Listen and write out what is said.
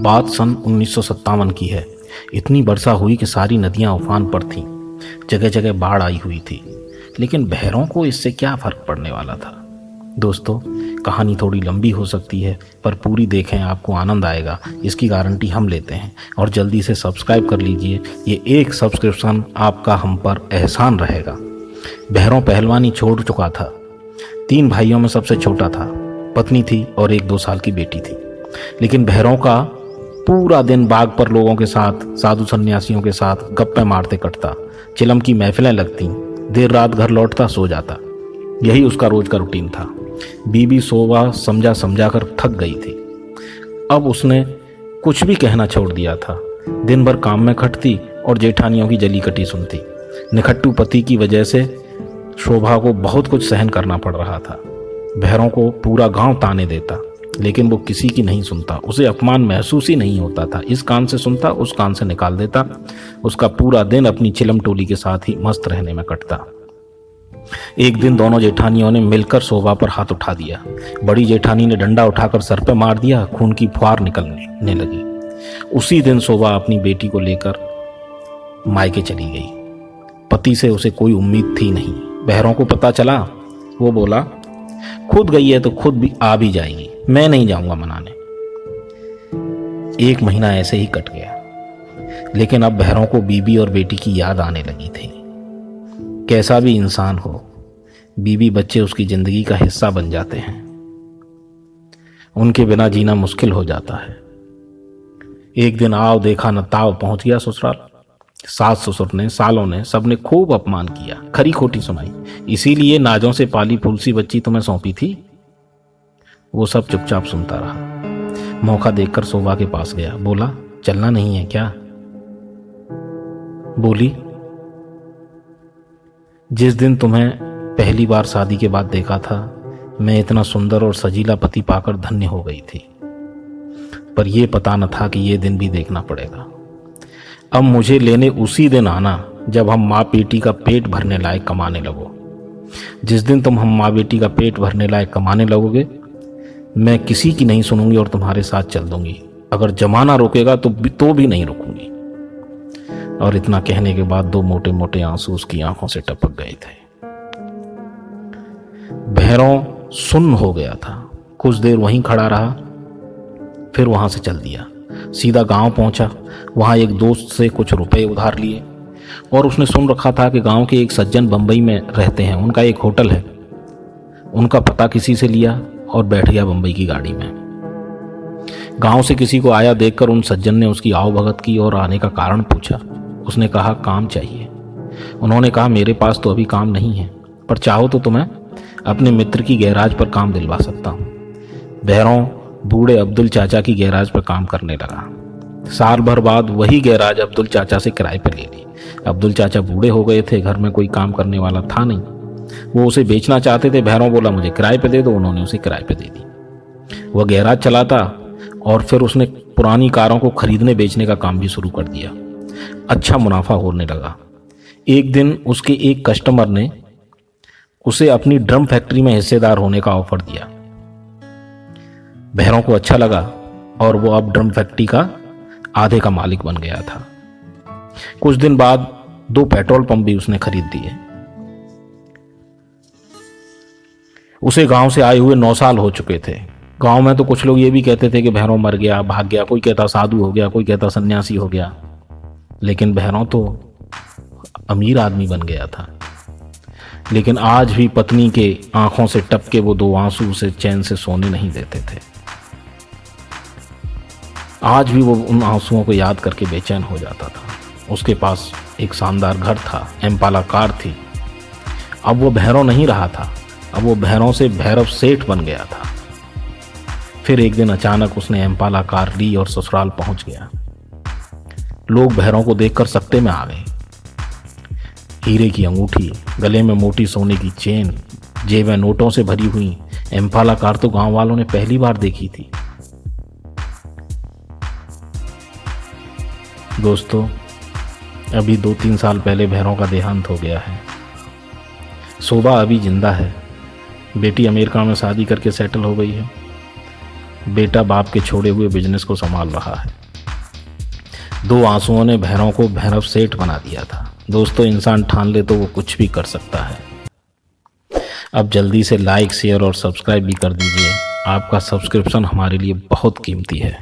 बात सन 1957 की है। इतनी वर्षा हुई कि सारी नदियां उफान पर थीं। जगह जगह बाढ़ आई हुई थी, लेकिन बहरों को इससे क्या फर्क पड़ने वाला था। दोस्तों, कहानी थोड़ी लंबी हो सकती है, पर पूरी देखें, आपको आनंद आएगा, इसकी गारंटी हम लेते हैं। और जल्दी से सब्सक्राइब कर लीजिए, ये एक सब्सक्रिप्शन आपका हम पर एहसान रहेगा। बहरों पहलवानी छोड़ चुका था। 3 भाइयों में सबसे छोटा था। पत्नी थी और एक 2 साल की बेटी थी। लेकिन बहरों का पूरा दिन बाग पर लोगों के साथ, साधु सन्यासियों के साथ गप्पे मारते कटता। चिलम की महफिलें लगती, देर रात घर लौटता, सो जाता। यही उसका रोज का रूटीन था। बीबी शोभा समझा समझा कर थक गई थी। अब उसने कुछ भी कहना छोड़ दिया था। दिन भर काम में खटती और जेठानियों की जली कटी सुनती। निखट्टू पति की वजह से शोभा को बहुत कुछ सहन करना पड़ रहा था। बहरों को पूरा गांव ताने देता, लेकिन वो किसी की नहीं सुनता। उसे अपमान महसूस ही नहीं होता था। इस कान से सुनता, उस कान से निकाल देता। उसका पूरा दिन अपनी चिलम टोली के साथ ही मस्त रहने में कटता। एक दिन दोनों जेठानियों ने मिलकर शोभा पर हाथ उठा दिया। बड़ी जेठानी ने डंडा उठाकर सर पे मार दिया। खून की फुहार निकलने लगी। उसी दिन शोभा अपनी बेटी को लेकर मायके चली गई। पति से उसे कोई उम्मीद थी नहीं। बहरों को पता चला, वो बोला, खुद गई है तो खुद भी आ भी जाएगी, मैं नहीं जाऊंगा मनाने। 1 महीना ऐसे ही कट गया। लेकिन अब बहरों को बीबी और बेटी की याद आने लगी थी। कैसा भी इंसान हो, बीबी बच्चे उसकी जिंदगी का हिस्सा बन जाते हैं। उनके बिना जीना मुश्किल हो जाता है। एक दिन आओ देखा न ताव पहुंच गया ससुराल। सास ससुर ने, सालों ने, सबने खूब अपमान किया, खरी खोटी सुनाई। इसीलिए नाजों से पाली फूलसी बच्ची तुम्हें सौंपी थी। वो सब चुपचाप सुनता रहा। मौका देखकर शोभा के पास गया। बोला, चलना नहीं है क्या? बोली, जिस दिन तुम्हें पहली बार शादी के बाद देखा था, मैं इतना सुंदर और सजीला पति पाकर धन्य हो गई थी। पर यह पता न था कि यह दिन भी देखना पड़ेगा। अब मुझे लेने उसी दिन आना जब हम माँ बेटी का पेट भरने लायक कमाने लगो। जिस दिन तुम हम माँ बेटी का पेट भरने लायक कमाने लगोगे, मैं किसी की नहीं सुनूंगी और तुम्हारे साथ चल दूंगी। अगर जमाना रोकेगा तो भी नहीं रुकूंगी। और इतना कहने के बाद 2 मोटे मोटे आंसू उसकी आंखों से टपक गए थे। बहरों सुन्न हो गया था। कुछ देर वहीं खड़ा रहा, फिर वहां से चल दिया। सीधा गांव पहुंचा। वहां एक दोस्त से कुछ रुपए उधार लिए, और उसने सुन रखा था कि गांव के एक सज्जन बंबई में रहते हैं। उनका एक होटल है। उनका पता किसी से लिया और बैठ गया बंबई की गाड़ी में। गांव से किसी को आया देखकर उन सज्जन ने उसकी आवभगत की और आने का कारण पूछा। उसने कहा, काम चाहिए। उन्होंने कहा, मेरे पास तो अभी काम नहीं है, पर चाहो तो तुम्हें अपने मित्र की गैराज पर काम दिलवा सकता हूं। बहरों बूढ़े अब्दुल चाचा की गैराज पर काम करने लगा। साल भर बाद वही गैराज अब्दुल चाचा से किराए पर ले ली। अब्दुल चाचा बूढ़े हो गए थे, घर में कोई काम करने वाला था नहीं। वो उसे बेचना चाहते थे। बहरों बोला, मुझे किराए पे दे दो। उन्होंने उसे किराए पे दे दी। वह गैराज चलाता और फिर उसने पुरानी कारों को खरीदने बेचने का काम भी शुरू कर दिया। अच्छा मुनाफा होने लगा। एक दिन उसके एक कस्टमर ने उसे अपनी ड्रम फैक्ट्री में हिस्सेदार होने का ऑफर दिया। बहरों को अच्छा लगा और वो अब ड्रम फैक्ट्री का आधे का मालिक बन गया था। कुछ दिन बाद 2 पेट्रोल पंप भी उसने खरीद दिए। उसे गांव से आए हुए 9 साल हो चुके थे। गांव में तो कुछ लोग ये भी कहते थे कि बहरों मर गया, भाग गया। कोई कहता साधु हो गया, कोई कहता सन्यासी हो गया। लेकिन बहरों तो अमीर आदमी बन गया था। लेकिन आज भी पत्नी के आंखों से टपके वो 2 आंसू उसे चैन से सोने नहीं देते थे। आज भी वो उन आंसुओं को याद करके बेचैन हो जाता था। उसके पास एक शानदार घर था, एम्पाला कार थी। अब वो बहरों नहीं रहा था। अब वो बहरों से भैरव सेठ बन गया था। फिर एक दिन अचानक उसने एम्पाला कार ली और ससुराल पहुंच गया। लोग बहरों को देखकर सकते में आ गए। हीरे की अंगूठी, गले में मोटी सोने की चेन, जेबें नोटों से भरी हुई एम्पाला कार तो गांव वालों ने पहली बार देखी थी। दोस्तों, अभी 2-3 साल पहले बहरों का देहांत हो गया है। शोभा अभी जिंदा है। बेटी अमेरिका में शादी करके सेटल हो गई है। बेटा बाप के छोड़े हुए बिजनेस को संभाल रहा है। 2 आंसुओं ने भैरव को भैरव सेठ बना दिया था। दोस्तों, इंसान ठान ले तो वो कुछ भी कर सकता है। अब जल्दी से लाइक, शेयर और सब्सक्राइब भी कर दीजिए। आपका सब्सक्रिप्शन हमारे लिए बहुत कीमती है।